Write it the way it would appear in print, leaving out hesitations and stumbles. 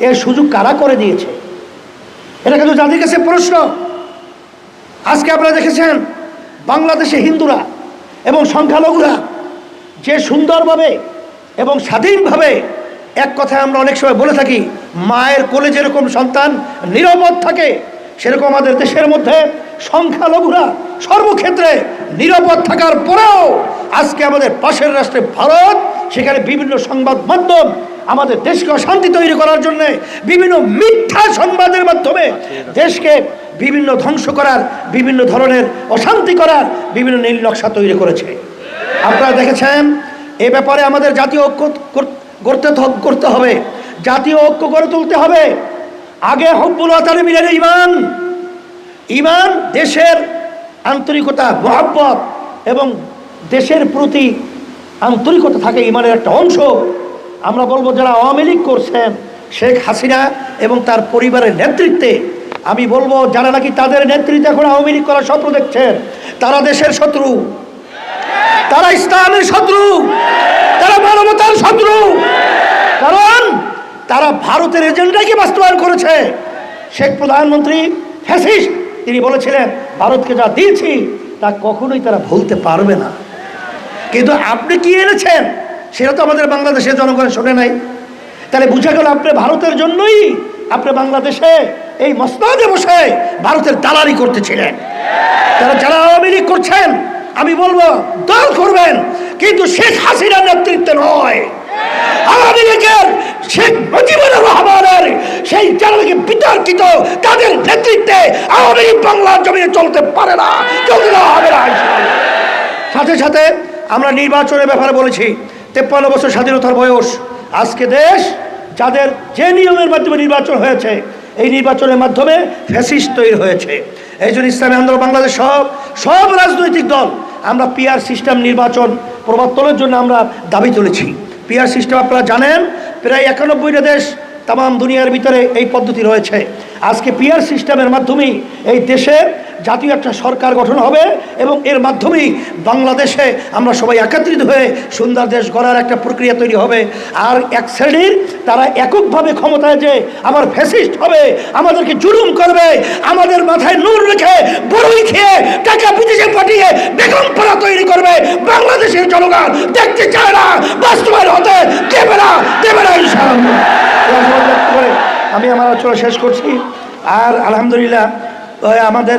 এর সুযোগ কারা করে দিয়েছে? এটা কিন্তু জাতির কাছে প্রশ্ন। আজকে আপনারা দেখেছেন বাংলাদেশে হিন্দুরা এবং সংখ্যালঘুরা যে সুন্দরভাবে এবং স্বাধীনভাবে, এক কথায় আমরা অনেক সময় বলে থাকি মায়ের কোলে যেরকম সন্তান নিরাপদ থাকে, সেরকম আমাদের দেশের মধ্যে সংখ্যালঘুরা সর্বক্ষেত্রে নিরাপদ থাকার পরেও আজকে আমাদের পাশের রাষ্ট্রে ভারত, সেখানে বিভিন্ন সংবাদ মাধ্যম আমাদের দেশকে অশান্তি তৈরি করার জন্য বিভিন্ন মিথ্যা সংবাদের মাধ্যমে দেশকে বিভিন্ন ধ্বংস করার, বিভিন্ন ধরনের অশান্তি করার বিভিন্ন নীল নকশা তৈরি করেছে। আপনারা দেখেছেন, এ ব্যাপারে আমাদের জাতীয় ঐক্য করতে হবে, জাতীয় ঐক্য গড়ে তুলতে হবে। আগে হুব্বুল ওয়াতানি মিনাল ঈমান, ঈমান দেশের আন্তরিকতা, মহব্বত এবং দেশের প্রতি আন্তরিকতা থাকে ঈমানের একটা অংশ। আমরা বলবো যারা আওয়ামী লীগ করছেন, শেখ হাসিনা এবং তার পরিবারের নেতৃত্বে, আমি বলবো যারা নাকি তাদের নেতৃত্বে এখন আওয়ামী লীগ করার স্বপ্ন দেখছেন, তারা দেশের শত্রু, তারা ইসলামের শত্রু, তারা মানবতার শত্রু। কারণ তারা ভারতের এজেন্ডাকে বাস্তবায়ন করেছে। শেখ প্রধানমন্ত্রী ফ্যাসিস্ট, তিনি বলেছিলেন ভারতকে যা দিয়েছি তা কখনোই তারা ভুলতে পারবে না। কিন্তু আপনি কি এনেছেন সেটা তো আমাদের বাংলাদেশের জনগণ শোনে নাই। তাহলে বুঝা গেল আপনি ভারতের জন্যই আপনি বাংলাদেশে এই মসনদে বসে ভারতের দালালি করতেছিলেন। তারা যারা আওয়ামী লীগ করছেন, আমি বলবো দল করবেন, কিন্তু শেখ হাসিনার নেতৃত্বে নয়। আওয়ামী লীগের শেখ মুজিবুর রহমানের সেই যারা বিতর্কিত তাদের নেতৃত্বে আওয়ামী লীগ বাংলার জমিনে চলতে পারে না, চলতে দেওয়া হবে না। সাথে সাথে আমরা নির্বাচনের ব্যাপারে বলেছি, 53 বছর স্বাধীনতার বয়স। আজকে দেশ যাদের যে নিয়মের মাধ্যমে নির্বাচন হয়েছে, এই নির্বাচনের মাধ্যমে ফ্যাসিস্ট তৈরি হয়েছে। এই জন্য ইসলামী আন্দোলন বাংলাদেশ সব রাজনৈতিক দল আমরা পিআর সিস্টেম নির্বাচন প্রবর্তনের জন্য আমরা দাবি তুলেছি। পিআর সিস্টেম আপনারা জানেন, প্রায় 91টা দেশ তাম দুনিয়ার ভিতরে এই পদ্ধতি রয়েছে। আজকে পিআর সিস্টেমের মাধ্যমেই এই দেশে জাতীয় একটা সরকার গঠন হবে এবং এর মাধ্যমেই বাংলাদেশে আমরা সবাই একত্রিত হয়ে সুন্দর দেশ গড়ার একটা প্রক্রিয়া তৈরি হবে। আর এক শ্রেণীর তারা এককভাবে ক্ষমতায় যে আবার ফ্যাসিস্ট হবে, আমাদেরকে জুলুম করবে, আমাদের মাথায় নূর রেখে বড়ই খেয়ে টাকা বিদেশে পাঠিয়ে বেগমপাড়া তৈরি করবে, বাংলাদেশের জনগণ দেখতে চায় না, বাস্তবায়ন হতে দেবে না ইনশাআল্লাহ। আমি আমার আলোচনা শেষ করছি। আর আলহামদুলিল্লাহ আমাদের